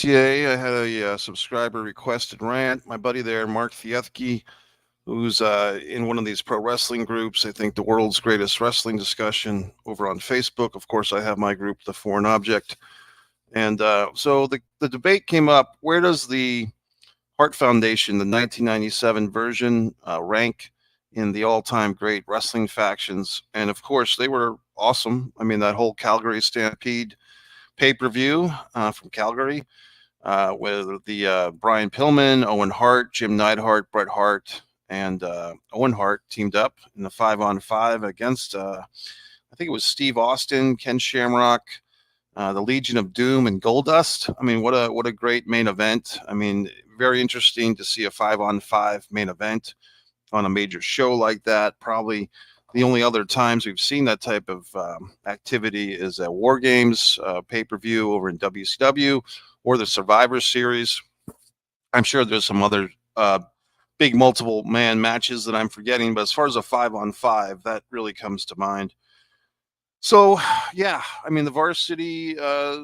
RTA. I had a subscriber requested rant. My buddy there, Mark Thiethke, who's in one of these pro wrestling groups. I think the world's greatest wrestling discussion over on Facebook. Of course, I have my group, The Foreign Object. And so the debate came up, where does the Hart Foundation, the 1997 version, rank in the all-time great wrestling factions? And of course, they were awesome. I mean, that whole Calgary Stampede pay-per-view from Calgary with the Brian Pillman, Owen Hart, Jim Neidhart, Bret Hart, and Owen Hart teamed up in the 5-on-5 against, I think it was Steve Austin, Ken Shamrock, the Legion of Doom, and Goldust. I mean, what a great main event. I mean, very interesting to see a 5-on-5 main event on a major show like that. Probably the only other times we've seen that type of activity is at War Games pay-per-view over in WCW or the Survivor Series. I'm sure there's some other big multiple man matches that I'm forgetting, but as far as a 5-on-5, that really comes to mind. So, yeah, I mean, the Varsity,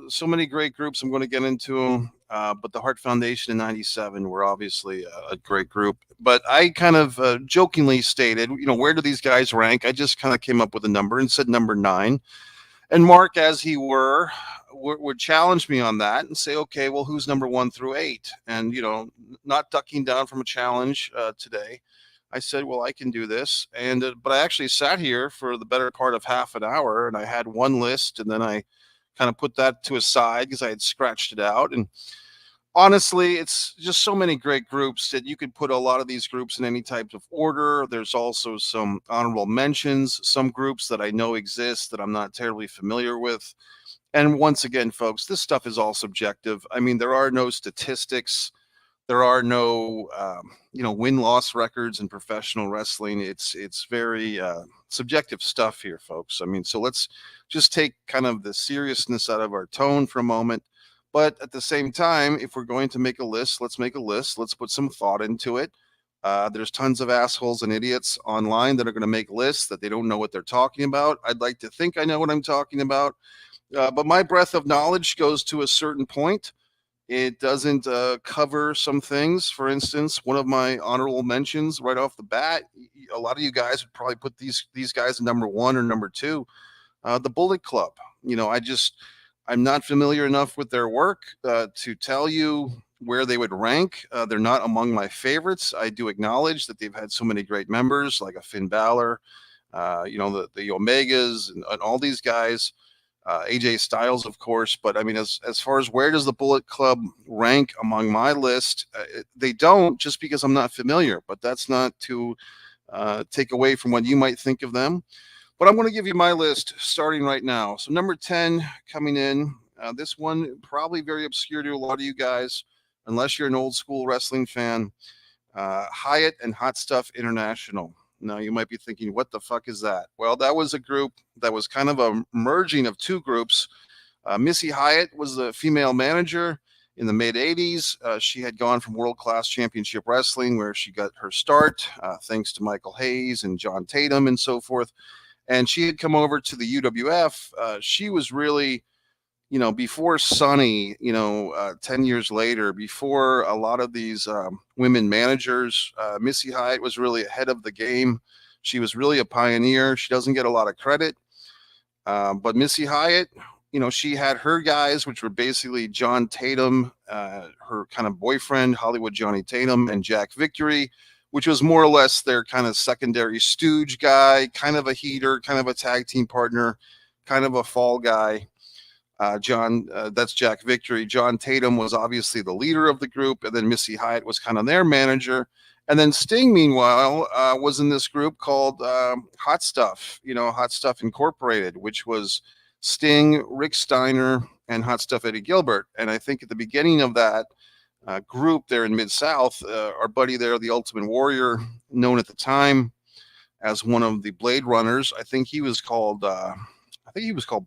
so many great groups. I'm going to get into them. But the Hart Foundation in 97 were obviously a great group. But I kind of jokingly stated, where do these guys rank? I just kind of came up with a number and said number 9. And Mark, as he would challenge me on that and say, okay, well, who's number 1 through 8? And, not ducking down from a challenge today. I said, well, I can do this. And but I actually sat here for the better part of half an hour, and I had one list, and then I kind of put that to a side because I had scratched it out. And honestly, it's just so many great groups that you could put a lot of these groups in any type of order. There's also some honorable mentions, some groups that I know exist that I'm not terribly familiar with. And once again, folks, this stuff is all subjective. I mean, there are no statistics. There are no, win-loss records in professional wrestling. It's very subjective stuff here, folks. I mean, so let's just take kind of the seriousness out of our tone for a moment. But at the same time, if we're going to make a list, let's make a list. Let's put some thought into it. There's tons of assholes and idiots online that are going to make lists that they don't know what they're talking about. I'd like to think I know what I'm talking about. But my breadth of knowledge goes to a certain point. It doesn't cover some things. For instance, one of my honorable mentions right off the bat, a lot of you guys would probably put these guys in number 1 or number 2, the Bullet Club. I'm not familiar enough with their work to tell you where they would rank. They're not among my favorites. I do acknowledge that they've had so many great members, like a Finn Balor, the Omegas and all these guys. AJ Styles, of course, but I mean, as far as where does the Bullet Club rank among my list, they don't, just because I'm not familiar, but that's not to take away from what you might think of them. But I'm going to give you my list starting right now. So number 10 coming in, this one probably very obscure to a lot of you guys, unless you're an old school wrestling fan, Hyatt and Hot Stuff International. Now, you might be thinking, what the fuck is that? Well, that was a group that was kind of a merging of two groups. Missy Hyatt was the female manager in the mid-'80s. She had gone from World Class Championship Wrestling, where she got her start, thanks to Michael Hayes and John Tatum and so forth. And she had come over to the UWF. She was really, before Sunny, 10 years later, before a lot of these women managers, Missy Hyatt was really ahead of the game. She was really a pioneer. She doesn't get a lot of credit. But Missy Hyatt, she had her guys, which were basically John Tatum, her kind of boyfriend, Hollywood Johnny Tatum, and Jack Victory, which was more or less their kind of secondary stooge guy, kind of a heater, kind of a tag team partner, kind of a fall guy. That's Jack Victory. John Tatum was obviously the leader of the group, and then Missy Hyatt was kind of their manager. And then Sting, meanwhile, was in this group called Hot Stuff, Hot Stuff Incorporated, which was Sting, Rick Steiner, and Hot Stuff Eddie Gilbert. And I think at the beginning of that group there in Mid-South, our buddy there, the Ultimate Warrior, known at the time as one of the Blade Runners, I think he was called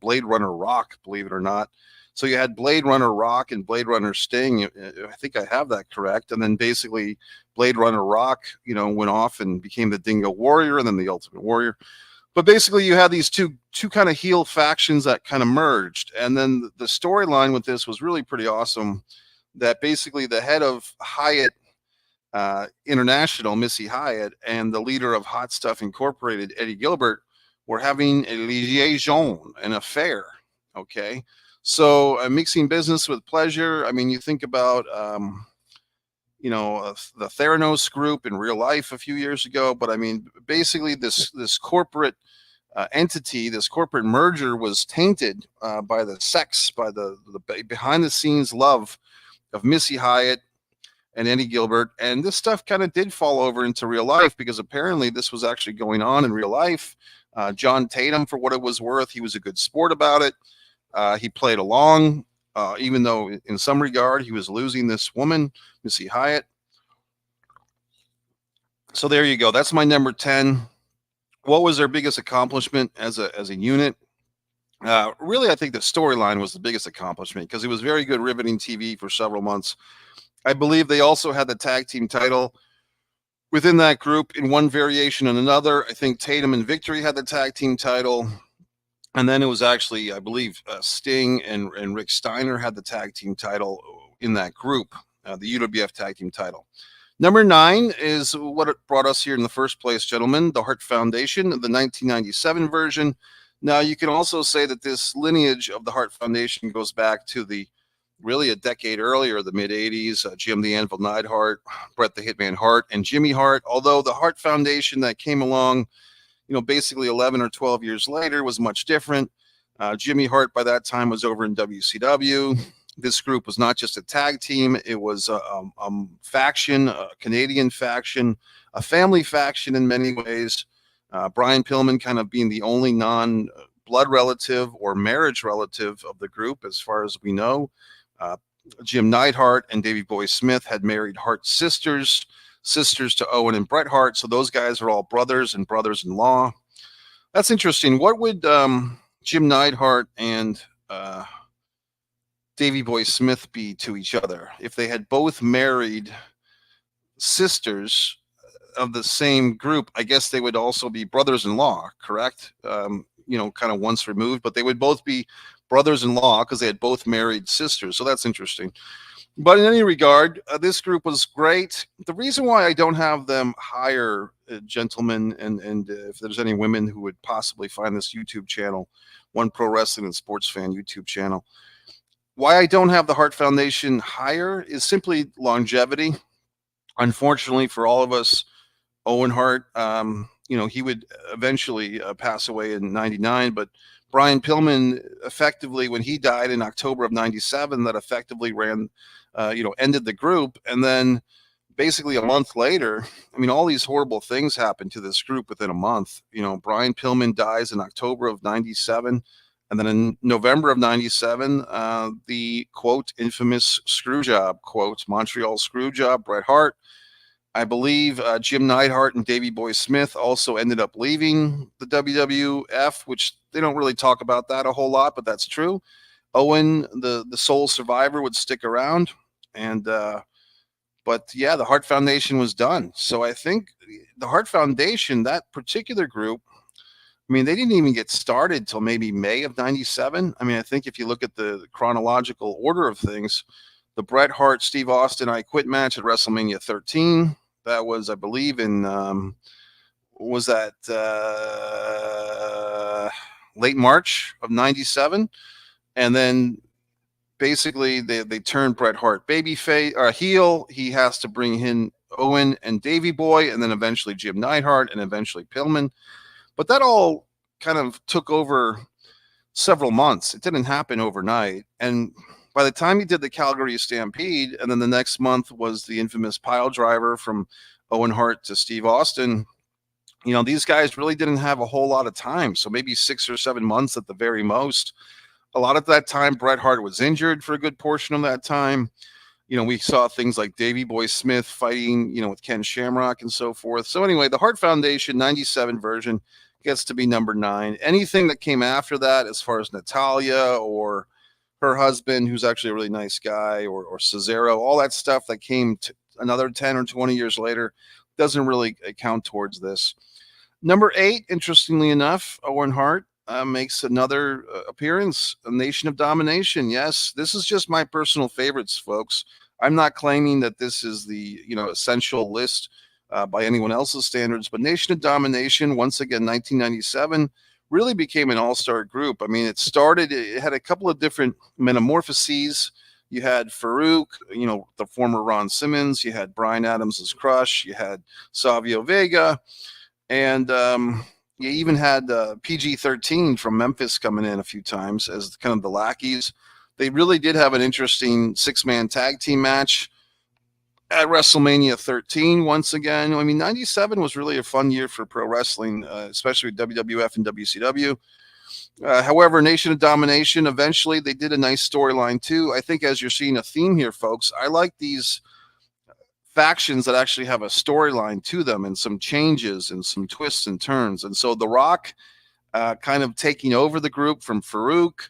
Blade Runner Rock, believe it or not. So you had Blade Runner Rock and Blade Runner Sting. I think I have that correct. And then basically Blade Runner Rock, went off and became the Dingo Warrior and then the Ultimate Warrior. But basically you had these two kind of heel factions that kind of merged. And then the storyline with this was really pretty awesome. that basically the head of Hyatt International, Missy Hyatt, and the leader of Hot Stuff Incorporated, Eddie Gilbert, were having a liaison, an affair. Okay. So mixing business with pleasure. I mean, you think about, the Theranos group in real life a few years ago, but I mean, basically this corporate entity, this corporate merger was tainted by the sex, by the behind the scenes love of Missy Hyatt and Eddie Gilbert. And this stuff kind of did fall over into real life because apparently this was actually going on in real life. John Tatum, for what it was worth, he was a good sport about it. He played along, even though in some regard he was losing this woman, Missy Hyatt. So there you go. That's my number 10. What was their biggest accomplishment as a unit? Really, I think the storyline was the biggest accomplishment because it was very good, riveting TV for several months. I believe they also had the tag team title within that group in one variation and another. I think Tatum and Victory had the tag team title. And then it was actually, I believe, Sting and Rick Steiner had the tag team title in that group, the UWF tag team title. Number 9 is what it brought us here in the first place, gentlemen, the Hart Foundation, the 1997 version. Now, you can also say that this lineage of the Hart Foundation goes back to really a decade earlier, the mid-'80s, Jim the Anvil Neidhart, Bret the Hitman Hart, and Jimmy Hart, although the Hart Foundation that came along, basically 11 or 12 years later was much different. Jimmy Hart by that time was over in WCW. This group was not just a tag team. It was a faction, a Canadian faction, a family faction in many ways. Brian Pillman kind of being the only non-blood relative or marriage relative of the group, as far as we know. Jim Neidhart and Davey Boy Smith had married Hart sisters to Owen and Bret Hart. So those guys are all brothers and brothers-in-law. That's interesting. What would Jim Neidhart and Davey Boy Smith be to each other if they had both married sisters of the same group? I guess they would also be brothers-in-law, correct? Kind of once removed, but they would both be brothers-in-law because they had both married sisters. So that's interesting. But in any regard, this group was great. The reason why I don't have them higher, gentlemen, and if there's any women who would possibly find this YouTube channel, One Pro Wrestling and Sports Fan YouTube channel, why I don't have the Hart Foundation higher is simply longevity. Unfortunately for all of us, Owen Hart, he would eventually pass away in 99, but Brian Pillman effectively, when he died in October of 97, that effectively ended the group. And then basically a month later, all these horrible things happened to this group within a month. Brian Pillman dies in October of 97. And then in November of 97, the quote, infamous screw job, quote, Montreal screw job, Bret Hart. I believe Jim Neidhart and Davey Boy Smith also ended up leaving the WWF, which they don't really talk about that a whole lot, but that's true. Owen, the sole survivor, would stick around. And but yeah, the Hart Foundation was done. So I think the Hart Foundation, that particular group, they didn't even get started till maybe May of 97. I think if you look at the chronological order of things, the Bret Hart, Steve Austin, I Quit match at WrestleMania 13. That was, I believe, in late March of 97. And then basically they turned Bret Hart babyface heel. He has to bring in Owen and Davey Boy, and then eventually Jim Neidhart, and eventually Pillman. But that all kind of took over several months. It didn't happen overnight. And by the time he did the Calgary Stampede, and then the next month was the infamous pile driver from Owen Hart to Steve Austin, these guys really didn't have a whole lot of time. So maybe 6 or 7 months at the very most. A lot of that time, Bret Hart was injured for a good portion of that time. We saw things like Davey Boy Smith fighting, with Ken Shamrock and so forth. So anyway, the Hart Foundation 97 version gets to be number 9. Anything that came after that, as far as Natalia or her husband, who's actually a really nice guy, or Cesaro, all that stuff that came to another 10 or 20 years later, doesn't really count towards this. Number 8, interestingly enough, Owen Hart. makes another appearance. A Nation of Domination. Yes, this is just my personal favorites, folks. I'm not claiming that this is the essential list by anyone else's standards, but Nation of Domination, once again, 1997, really became an all-star group. I mean, it had a couple of different metamorphoses. You had Farouk, the former Ron Simmons. You had Brian Adams' crush. You had Savio Vega, and you even had PG-13 from Memphis coming in a few times as kind of the lackeys. They really did have an interesting six-man tag team match at WrestleMania 13 once again. I mean, 97 was really a fun year for pro wrestling, especially with WWF and WCW. However, Nation of Domination, eventually they did a nice storyline too. I think as you're seeing a theme here, folks, I like these factions that actually have a storyline to them and some changes and some twists and turns. And so The Rock kind of taking over the group from Farouk.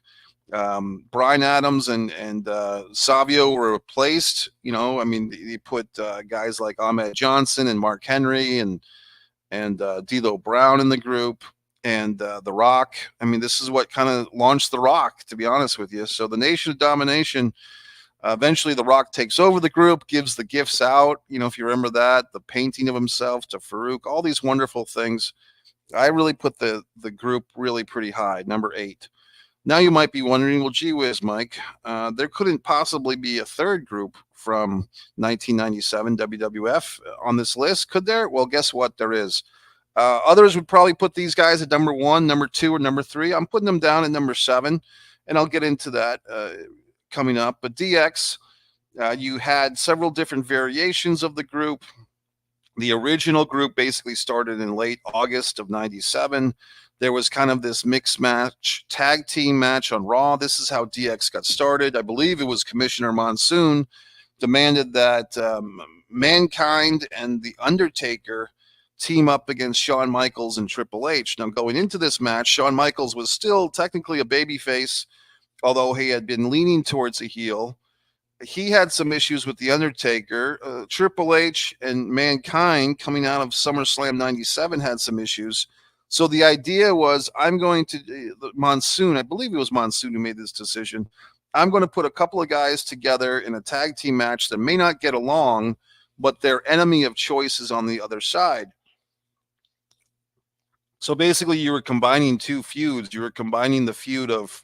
Brian Adams and Savio were replaced. I mean, they put guys like Ahmed Johnson and Mark Henry and D'Lo Brown in the group, and The Rock. I mean, this is what kind of launched The Rock, to be honest with you. So the Nation of Domination, eventually The Rock takes over the group, gives the gifts out. If you remember that, the painting of himself to Farouk, all these wonderful things. I really put the group really pretty high, number 8. Now you might be wondering, well, gee whiz, Mike, there couldn't possibly be a third group from 1997 WWF on this list, could there? Well, guess what? There is. Others would probably put these guys at number 1, number 2, or number 3. I'm putting them down at number 7, and I'll get into that coming up. But DX, you had several different variations of the group. The original group basically started in late August of 97. There was kind of this mixed match, tag team match on Raw. This is how DX got started. I believe it was Commissioner Monsoon demanded that Mankind and The Undertaker team up against Shawn Michaels and Triple H. Now, going into this match, Shawn Michaels was still technically a babyface, although he had been leaning towards a heel. He had some issues with The Undertaker. Triple H and Mankind, coming out of SummerSlam 97, had some issues. So the idea was, I'm going to, Monsoon, I believe it was Monsoon who made this decision, I'm going to put a couple of guys together in a tag team match that may not get along, but their enemy of choice is on the other side. So basically, you were combining two feuds. You were combining the feud of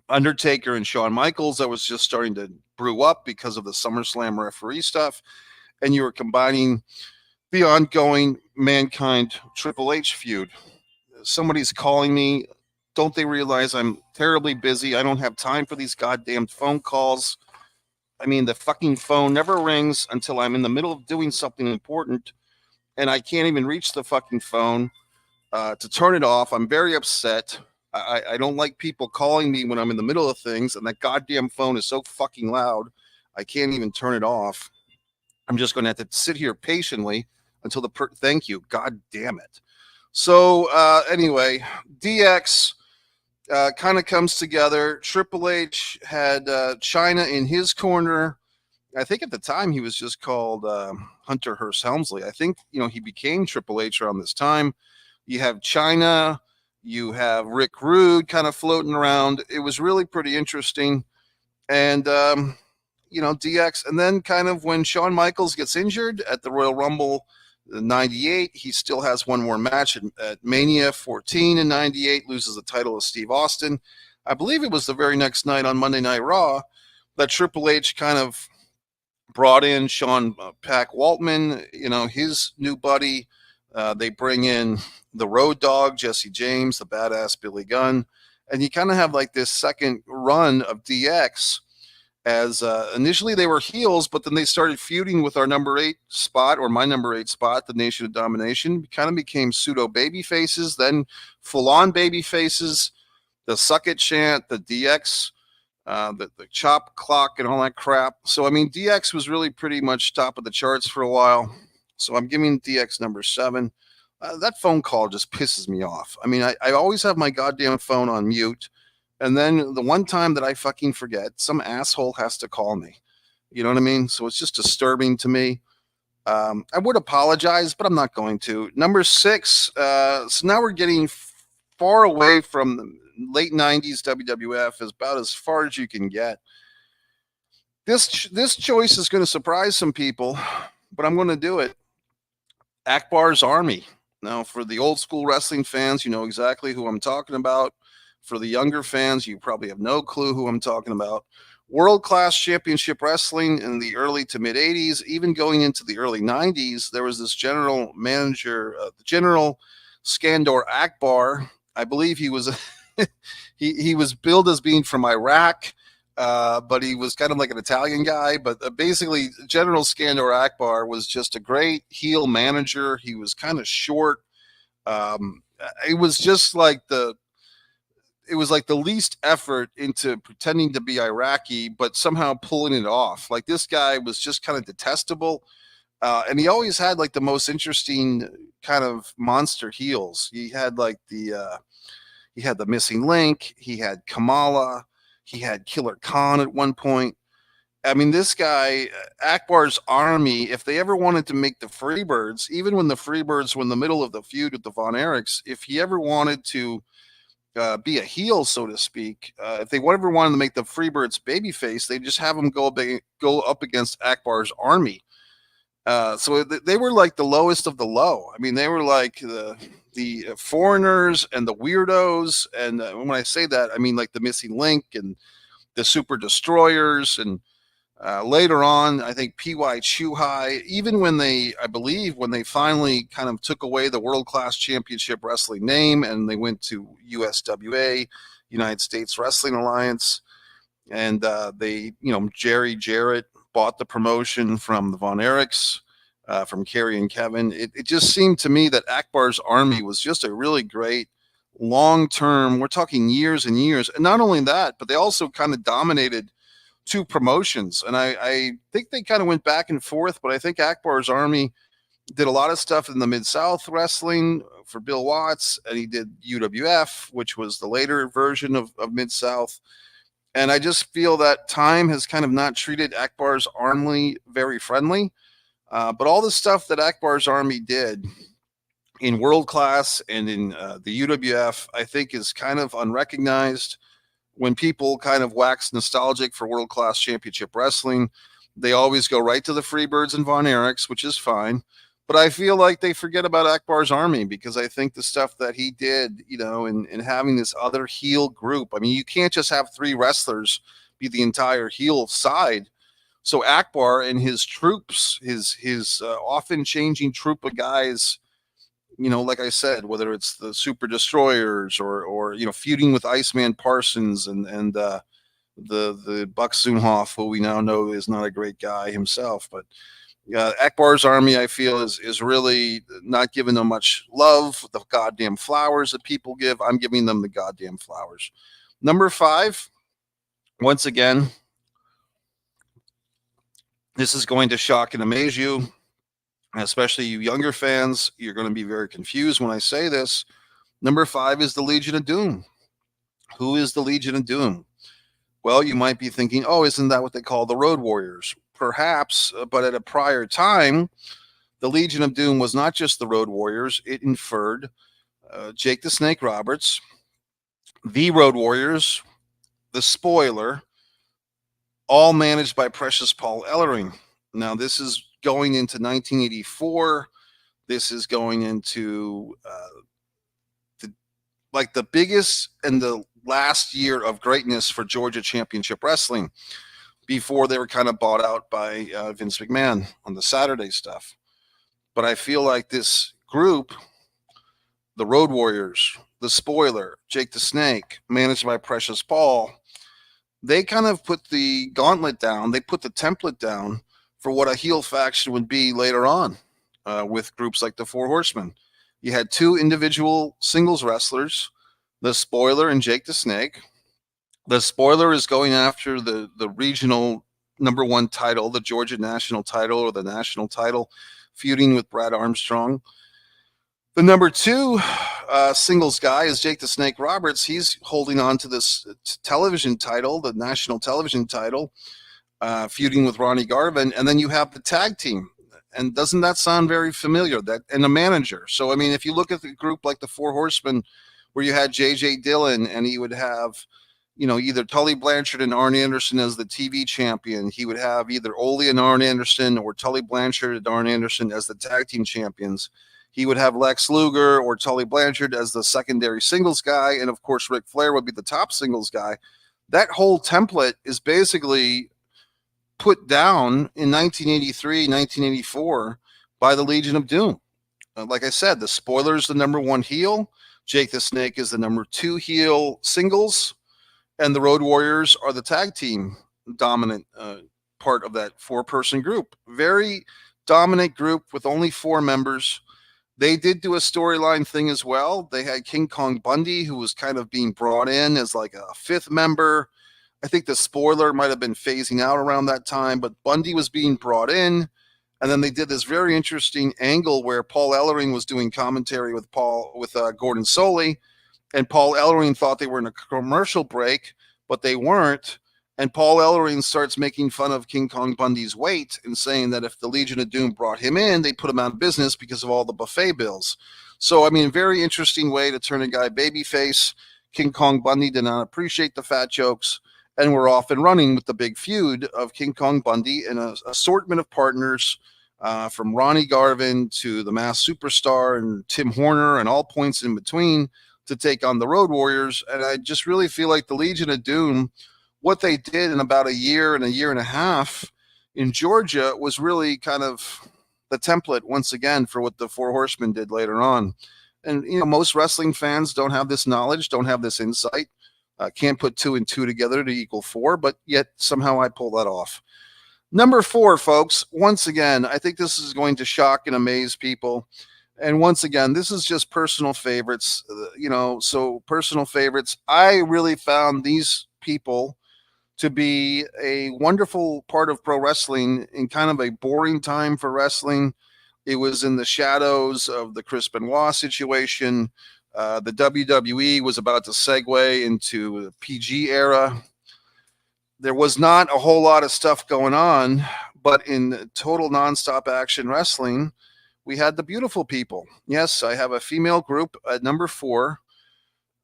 Undertaker and Shawn Michaels that was just starting to brew up because of the SummerSlam referee stuff, and you were combining the ongoing Mankind Triple H feud. Somebody's calling me. Don't they realize I'm terribly busy? I don't have time for these goddamn phone calls. I mean, the fucking phone never rings until I'm in the middle of doing something important, and I can't even reach the fucking phone to turn it off. I'm very upset. I don't like people calling me when I'm in the middle of things, and that goddamn phone is so fucking loud, I can't even turn it off. I'm just going to have to sit here patiently until thank you. God damn it. So anyway, DX kind of comes together. Triple H had China in his corner. I think at the time he was just called Hunter Hearst Helmsley. I think, he became Triple H around this time. You have China. You have Rick Rude kind of floating around. It was really pretty interesting. And, DX. And then kind of when Shawn Michaels gets injured at the Royal Rumble 98, he still has one more match at Mania 14 in 98, loses the title to Steve Austin. I believe it was the very next night on Monday Night Raw that Triple H kind of brought in Sean Pack Waltman, his new buddy. They bring in the Road Dogg, Jesse James, the badass Billy Gunn. And you kind of have like this second run of DX as initially they were heels, but then they started feuding with our number 8 spot, or my number 8 spot, the Nation of Domination. Kind of became pseudo baby faces, then full on baby faces, the Suck It chant, the DX, the chop clock and all that crap. So, I mean, DX was really pretty much top of the charts for a while. So I'm giving DX number 7. That phone call just pisses me off. I mean, I always have my goddamn phone on mute. And then the one time that I fucking forget, some asshole has to call me. You know what I mean? So it's just disturbing to me. I would apologize, but I'm not going to. Number 6. So now we're getting far away from the late 90s WWF, is about as far as you can get. This choice is going to surprise some people, but I'm going to do it. Akbar's Army. Now, for the old school wrestling fans, you know exactly who I'm talking about. For the younger fans, you probably have no clue who I'm talking about. World class championship wrestling in the early to mid 80s, even going into the early 90s, there was this general manager, General Skandor Akbar. I believe he was he was billed as being from Iraq, but he was kind of like an Italian guy. But basically, General Skandor Akbar was just a great heel manager. He was kind of short. Um, it was just like it was like the least effort into pretending to be Iraqi, but somehow pulling it off. Like this guy was just kind of detestable. And he always had like the most interesting kind of monster heels. He had like he had the missing link. He had Kamala. He had Killer Khan at one point. I mean, this guy, Akbar's Army, if they ever wanted to make the Freebirds, even when the Freebirds were in the middle of the feud with the Von Erichs, if he ever wanted to be a heel, so to speak, if they ever wanted to make the Freebirds babyface, they just have him go up against Akbar's Army. So they were like the lowest of the low. I mean, they were like the foreigners and the weirdos. And when I say that, I mean like the missing link and the super destroyers. And later on, I think P.Y. Chuhai, even when I believe when they finally kind of took away the World Class Championship Wrestling name and they went to USWA, United States Wrestling Alliance, and Jerry Jarrett bought the promotion from the Von Erichs, from Kerry and Kevin. It just seemed to me that Akbar's Army was just a really great long-term, we're talking years and years. And not only that, but they also kind of dominated two promotions. And I think they kind of went back and forth, but I think Akbar's Army did a lot of stuff in the Mid-South wrestling for Bill Watts, and he did UWF, which was the later version of Mid-South. And I just feel that time has kind of not treated Akbar's Army very friendly. But all the stuff that Akbar's Army did in World Class and in the UWF, I think is kind of unrecognized. When people kind of wax nostalgic for World Class Championship Wrestling, they always go right to the Freebirds and Von Erichs, which is fine. But I feel like they forget about Akbar's Army, because I think the stuff that he did, in having this other heel group, I mean, you can't just have three wrestlers be the entire heel side. So Akbar and his troops, his often changing troop of guys, like I said, whether it's the Super Destroyers or feuding with Iceman Parsons and the Buck Zumhoff, who we now know is not a great guy himself, but Akbar's Army, I feel, is really not giving them much love. The goddamn flowers that people give, I'm giving them the goddamn flowers. Number 5, once again, this is going to shock and amaze you, especially you younger fans. You're going to be very confused when I say this. Number 5 is the Legion of Doom. Who is the Legion of Doom? Well, you might be thinking, oh, isn't that what they call the Road Warriors? Perhaps, but at a prior time, the Legion of Doom was not just the Road Warriors. It inferred Jake the Snake Roberts, the Road Warriors, the Spoiler, all managed by Precious Paul Ellering. Now, this is going into 1984. This is going into the biggest and the last year of greatness for Georgia Championship Wrestling before they were kind of bought out by Vince McMahon on the Saturday stuff. But I feel like this group, the Road Warriors, the Spoiler, Jake the Snake, managed by Precious Paul, they kind of put the gauntlet down. They put the template down for what a heel faction would be later on with groups like the Four Horsemen. You had 2 individual singles wrestlers, the Spoiler and Jake the Snake. The Spoiler is going after the regional number 1 title, the Georgia national title or the national title, feuding with Brad Armstrong. The number 2 singles guy is Jake the Snake Roberts. He's holding on to this television title, the national television title, feuding with Ronnie Garvin. And then you have the tag team. And doesn't that sound very familiar? And a manager. So, I mean, if you look at the group like the Four Horsemen, where you had J.J. Dillon, and he would have, either Tully Blanchard and Arn Anderson as the TV champion. He would have either Ole and Arn Anderson or Tully Blanchard and Arn Anderson as the tag team champions. He would have Lex Luger or Tully Blanchard as the secondary singles guy. And of course, Ric Flair would be the top singles guy. That whole template is basically put down in 1983, 1984 by the Legion of Doom. Like I said, the Spoiler's the number one heel. Jake the Snake is the number two heel singles. And the Road Warriors are the tag team dominant part of that four-person group. Very dominant group with only four members. They did do a storyline thing as well. They had King Kong Bundy, who was kind of being brought in as like a fifth member. I think the Spoiler might have been phasing out around that time, but Bundy was being brought in. And then they did this very interesting angle where Paul Ellering was doing commentary with Gordon Soley, and Paul Ellering thought they were in a commercial break, but they weren't. And Paul Ellering starts making fun of King Kong Bundy's weight and saying that if the Legion of Doom brought him in, they put him out of business because of all the buffet bills. So, I mean, very interesting way to turn a guy babyface. King Kong Bundy did not appreciate the fat jokes, and we're off and running with the big feud of King Kong Bundy and an assortment of partners from Ronnie Garvin to the Masked Superstar and Tim Horner and all points in between to take on the Road Warriors. And I just really feel like the Legion of Doom, what they did in about a year and a half in Georgia was really kind of the template once again for what the Four Horsemen did later on. And, most wrestling fans don't have this knowledge, don't have this insight, can't put 2 and 2 together to equal 4, but yet somehow I pull that off. Number 4, folks, once again, I think this is going to shock and amaze people. And once again, this is just personal favorites, so personal favorites. I really found these people to be a wonderful part of pro wrestling in kind of a boring time for wrestling. It was in the shadows of the Chris Benoit situation. The WWE was about to segue into the PG era. There was not a whole lot of stuff going on, but in total nonstop action wrestling, we had the beautiful people. Yes, I have a female group at number 4.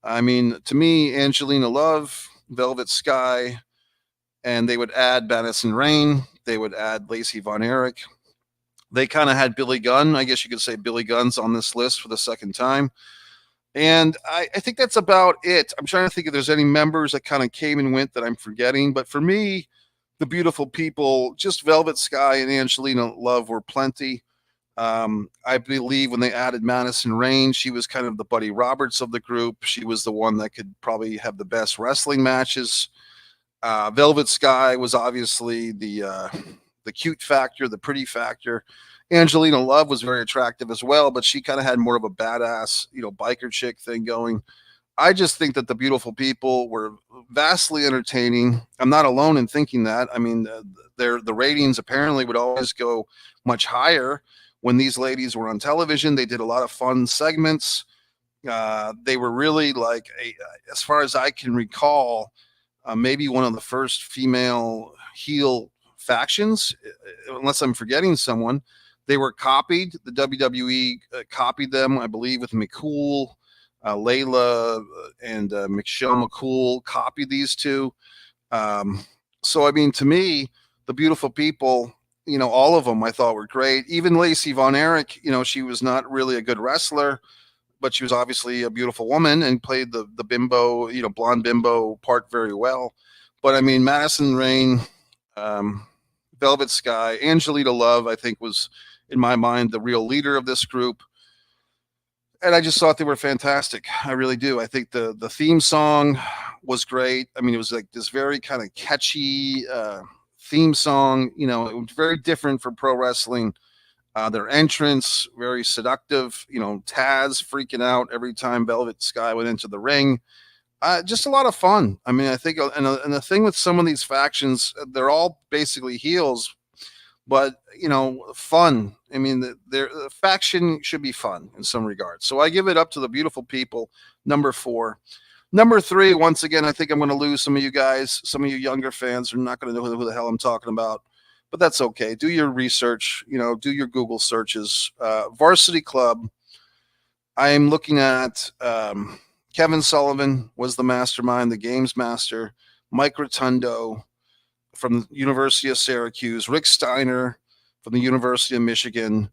I mean, to me, Angelina Love, Velvet Sky, and they would add Madison Rayne. They would add Lacey Von Erich. They kind of had Billy Gunn. I guess you could say Billy Gunn's on this list for the second time. And I think that's about it. I'm trying to think if there's any members that kind of came and went that I'm forgetting. But for me, the beautiful people, just Velvet Sky and Angelina Love were plenty. I believe when they added Madison Rayne, she was kind of the Buddy Roberts of the group. She was the one that could probably have the best wrestling matches. Velvet Sky was obviously the cute factor, the pretty factor. Angelina Love was very attractive as well, but she kind of had more of a badass, biker chick thing going. I just think that the beautiful people were vastly entertaining. I'm not alone in thinking that. I mean, the ratings apparently would always go much higher when these ladies were on television. They did a lot of fun segments. They were really like, as far as I can recall, maybe one of the first female heel factions, unless I'm forgetting someone. They were copied. The WWE copied them, I believe, with McCool. Layla and Michelle McCool copied these two. So, I mean, to me, the beautiful people, all of them I thought were great. Even Lacey Von Erich, she was not really a good wrestler, but she was obviously a beautiful woman and played the bimbo, blonde bimbo part very well. But, I mean, Madison Rayne, Velvet Sky, Angelina Love, I think was, in my mind, the real leader of this group. And I just thought they were fantastic. I really do. I think the theme song was great. I mean, it was like this very kind of catchy theme song. It was very different for pro wrestling. Their entrance, very seductive. Taz freaking out every time Velvet Sky went into the ring. Just a lot of fun. I mean, I think, and the thing with some of these factions, they're all basically heels, but fun. I mean, the faction should be fun in some regards. So I give it up to the beautiful people. Number 4. Number 3, once again, I think I'm going to lose some of you guys. Some of you younger fans are not going to know who the hell I'm talking about, but that's okay. Do your research, do your Google searches. Varsity Club. I am looking at Kevin Sullivan was the mastermind, the games master. Mike Rotundo from the University of Syracuse. Rick Steiner from the University of Michigan.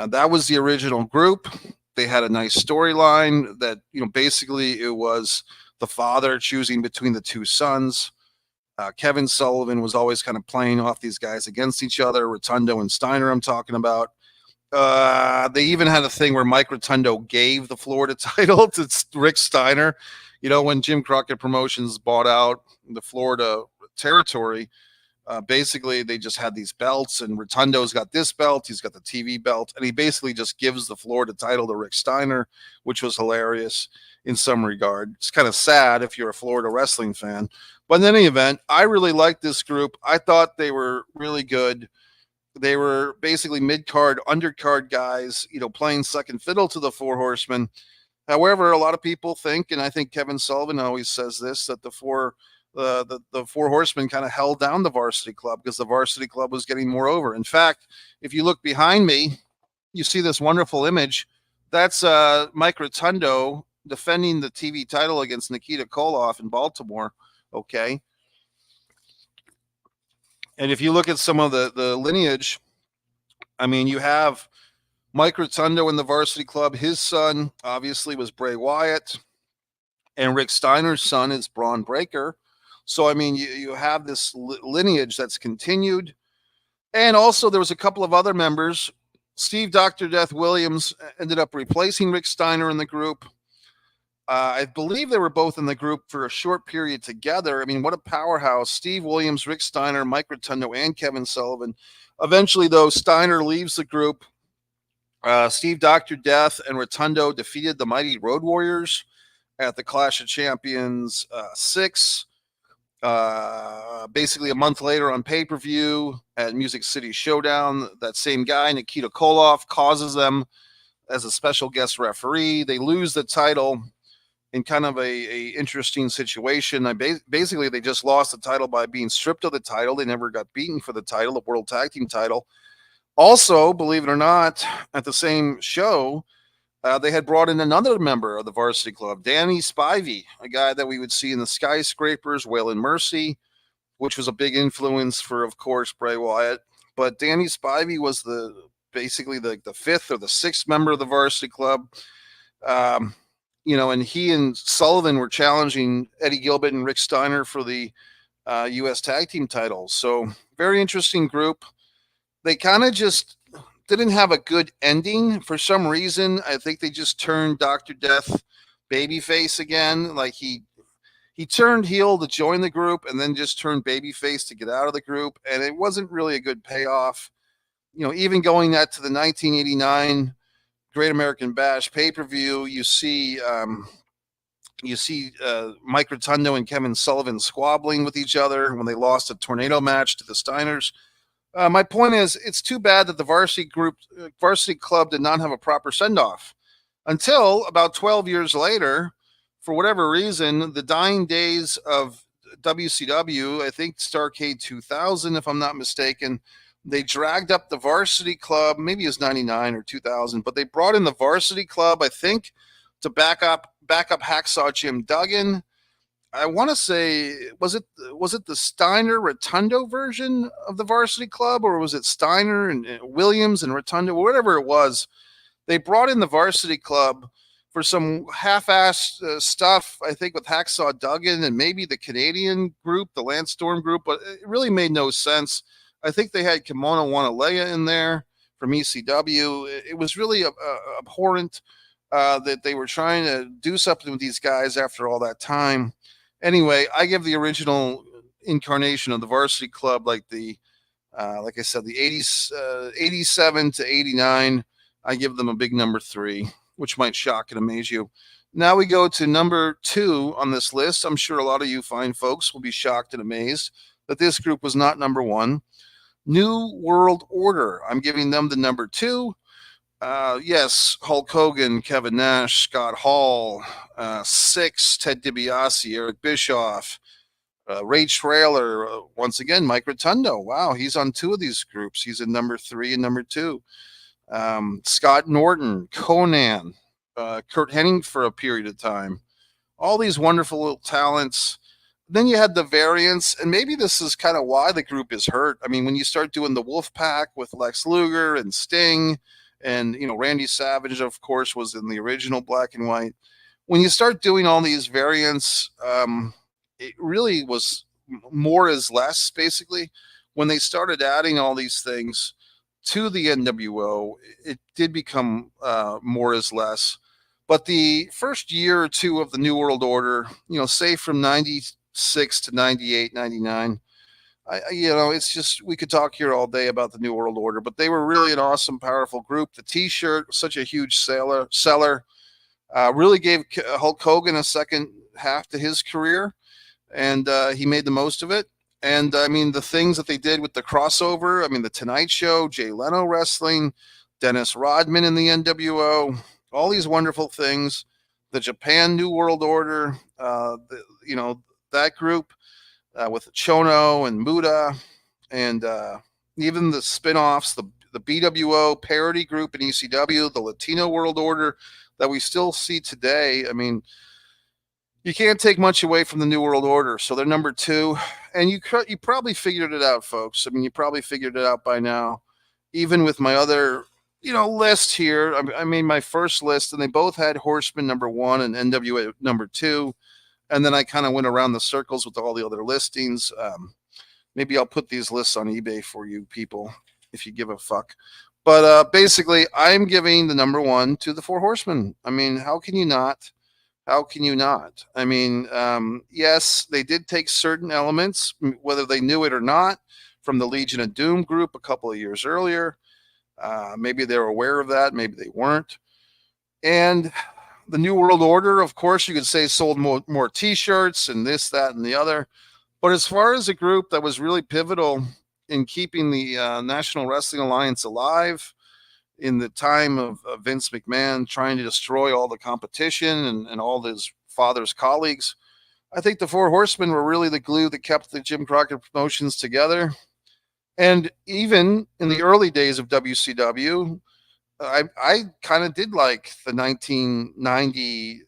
That was the original group. They had a nice storyline that, basically it was the father choosing between the two sons. Kevin Sullivan was always kind of playing off these guys against each other. Rotundo and Steiner, I'm talking about. They even had a thing where Mike Rotundo gave the Florida title to Rick Steiner. When Jim Crockett Promotions bought out the Florida territory, basically they just had these belts, and Rotundo's got this belt, he's got the TV belt, and he basically just gives the Florida title to Rick Steiner, which was hilarious in some regard. It's kind of sad if you're a Florida wrestling fan. But in any event, I really liked this group. I thought they were really good. They were basically mid-card, undercard guys, playing second fiddle to the Four Horsemen. However, a lot of people think, and I think Kevin Sullivan always says this, that the Four Horsemen kind of held down the Varsity Club because the Varsity Club was getting more over. In fact, if you look behind me, you see this wonderful image. That's Mike Rotundo defending the TV title against Nikita Koloff in Baltimore. Okay. And if you look at some of the lineage, I mean, you have Mike Rotundo in the Varsity Club. His son, obviously, was Bray Wyatt. And Rick Steiner's son is Braun Breaker. So, I mean, you have this lineage that's continued. And also, there was a couple of other members. Steve Dr. Death Williams ended up replacing Rick Steiner in the group. I believe they were both in the group for a short period together. I mean, what a powerhouse. Steve Williams, Rick Steiner, Mike Rotundo, and Kevin Sullivan. Eventually, though, Steiner leaves the group. Steve Dr. Death and Rotundo defeated the Mighty Road Warriors at the Clash of Champions 6. Basically, a month later on pay-per-view at Music City Showdown, that same guy, Nikita Koloff, causes them as a special guest referee. They lose the title in kind of a interesting situation. Basically, they just lost the title by being stripped of the title. They never got beaten for the title, the World Tag Team title. Also, believe it or not, at the same show, they had brought in another member of the Varsity Club, Danny Spivey, a guy that we would see in the Skyscrapers, Wail and Mercy, which was a big influence for, of course, Bray Wyatt. But Danny Spivey was basically the fifth or the sixth member of the Varsity Club. And he and Sullivan were challenging Eddie Gilbert and Rick Steiner for the U.S. Tag Team titles. So very interesting group. They kind of just didn't have a good ending for some reason. I think they just turned Dr. Death babyface again. Like he turned heel to join the group and then just turned babyface to get out of the group. And it wasn't really a good payoff. Even going that to the 1989 Great American Bash pay-per-view, you see Mike Rotundo and Kevin Sullivan squabbling with each other when they lost a tornado match to the Steiners. My point is, it's too bad that the Varsity Club did not have a proper send-off until about 12 years later. For whatever reason, the dying days of WCW, I think Starrcade 2000, if I'm not mistaken, they dragged up the Varsity Club, maybe it was 99 or 2000, but they brought in the Varsity Club, I think, to back up Hacksaw Jim Duggan. I want to say, was it the Steiner Rotundo version of the Varsity Club, or was it Steiner and Williams and Rotundo, whatever it was? They brought in the Varsity Club for some half-assed stuff, I think, with Hacksaw Duggan and maybe the Canadian group, the Lance Storm group, but it really made no sense. I think they had Kimono Wanalea in there from ECW. It was really abhorrent that they were trying to do something with these guys after all that time. Anyway, I give the original incarnation of the Varsity Club, like I said, the 80s, 87 to 89. I give them a big number 3, which might shock and amaze you. Now we go to number 2 on this list. I'm sure a lot of you fine folks will be shocked and amazed that this group was not number 1. New World Order. I'm giving them the number 2. Yes, Hulk Hogan, Kevin Nash, Scott Hall, 6, Ted DiBiase, Eric Bischoff, Ray Traylor, once again, Mike Rotundo. Wow, he's on 2 of these groups. He's in number 3 and number 2. Scott Norton, Conan, Kurt Hennig for a period of time. all these wonderful little talents. Then you had the variants, and maybe this is kind of why the group is hurt. I mean, when you start doing the Wolf Pack with Lex Luger and Sting, and Randy Savage, of course, was in the original black and white. When you start doing all these variants, it really was more is less, basically. When they started adding all these things to the NWO, it did become more is less. But the first year or two of the New World Order, say from 96 to 98, 99, it's just, we could talk here all day about the New World Order, but they were really an awesome, powerful group. The T-shirt, such a huge seller, really gave Hulk Hogan a second half to his career, and he made the most of it. And I mean, the things that they did with the crossover, I mean, the Tonight Show, Jay Leno wrestling, Dennis Rodman in the NWO, all these wonderful things, the Japan New World Order, that group with Chono and Muda, and even the spin-offs, the BWO parody group in ECW, the Latino World Order that we still see today. I mean, you can't take much away from the New World Order. So they're number 2. And you probably figured it out, folks. I mean, you probably figured it out by now. Even with my other, list here, I made my first list, and they both had Horseman number 1 and NWA number 2. And then I kind of went around the circles with all the other listings. Maybe I'll put these lists on eBay for you people, if you give a fuck. But basically, I'm giving the number 1 to the Four Horsemen. I mean, how can you not? How can you not? I mean, yes, they did take certain elements, whether they knew it or not, from the Legion of Doom group a couple of years earlier. Maybe they were aware of that. Maybe they weren't. And the New World Order, of course, you could say sold more T-shirts and this, that, and the other. But as far as a group that was really pivotal in keeping the National Wrestling Alliance alive in the time of Vince McMahon trying to destroy all the competition and all his father's colleagues, I think the Four Horsemen were really the glue that kept the Jim Crockett Promotions together. And even in the early days of WCW, I kind of did like the 1990,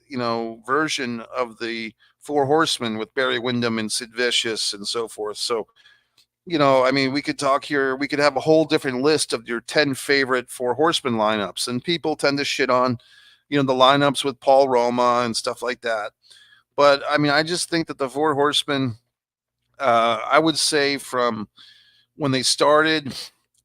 version of the Four Horsemen with Barry Windham and Sid Vicious and so forth. So, I mean, we could talk here. We could have a whole different list of your 10 favorite Four Horsemen lineups. And people tend to shit on, the lineups with Paul Roma and stuff like that. But, I mean, I just think that the Four Horsemen, I would say from when they started,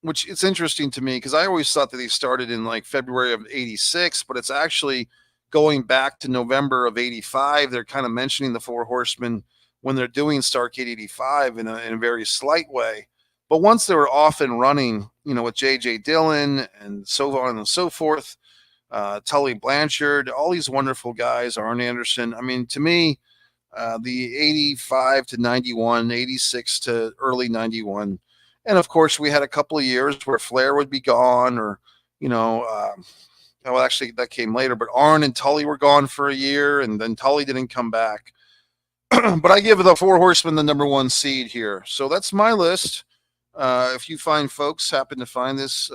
which it's interesting to me because I always thought that they started in like February of 86, but it's actually going back to November of 85. They're kind of mentioning the Four Horsemen when they're doing Starrcade 85 in a very slight way. But once they were off and running, with J.J. Dillon and so on and so forth, Tully Blanchard, all these wonderful guys, Arn Anderson. I mean, to me, the 85 to 91, 86 to early 91. And of course, we had a couple of years where Flair would be gone, or, well, actually, that came later, but Arn and Tully were gone for a year, and then Tully didn't come back. But I give the Four Horsemen the number 1 seed here. So that's my list. If you folks happen to find this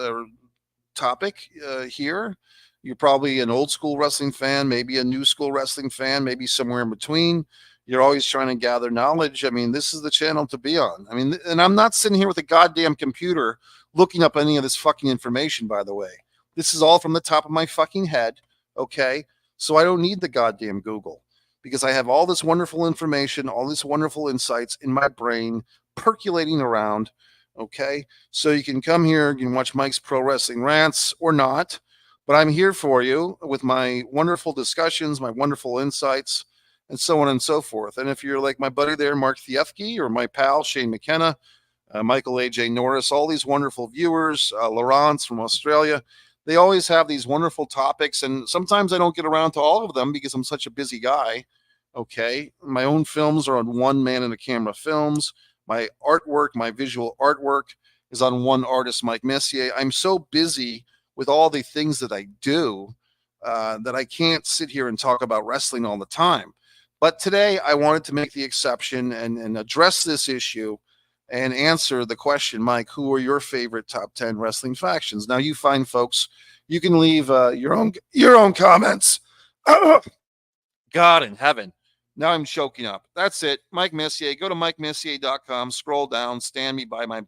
topic here, you're probably an old school wrestling fan, maybe a new school wrestling fan, maybe somewhere in between. You're always trying to gather knowledge. I mean, this is the channel to be on. I mean, and I'm not sitting here with a goddamn computer looking up any of this fucking information, by the way. This is all from the top of my fucking head, okay? So I don't need the goddamn Google, because I have all this wonderful information, all these wonderful insights in my brain percolating around, okay? So you can come here, you can watch Mike's Pro Wrestling Rants or not, but I'm here for you with my wonderful discussions, my wonderful insights, and so on and so forth. And if you're like my buddy there, Mark Thiefke, or my pal, Shane McKenna, Michael A.J. Norris, all these wonderful viewers, Laurence from Australia, they always have these wonderful topics, and sometimes I don't get around to all of them because I'm such a busy guy. Okay, my own films are on One Man and a Camera Films. My artwork, my visual artwork, is on one artist, Mike Messier. I'm so busy with all the things that I do that I can't sit here and talk about wrestling all the time. But today I wanted to make the exception and address this issue and answer the question, Mike, who are your favorite top 10 wrestling factions? Now, you fine folks, you can leave your own comments. God in heaven. Now I'm choking up. That's it. Mike Messier. Go to MikeMessier.com. Scroll down. Stand me by my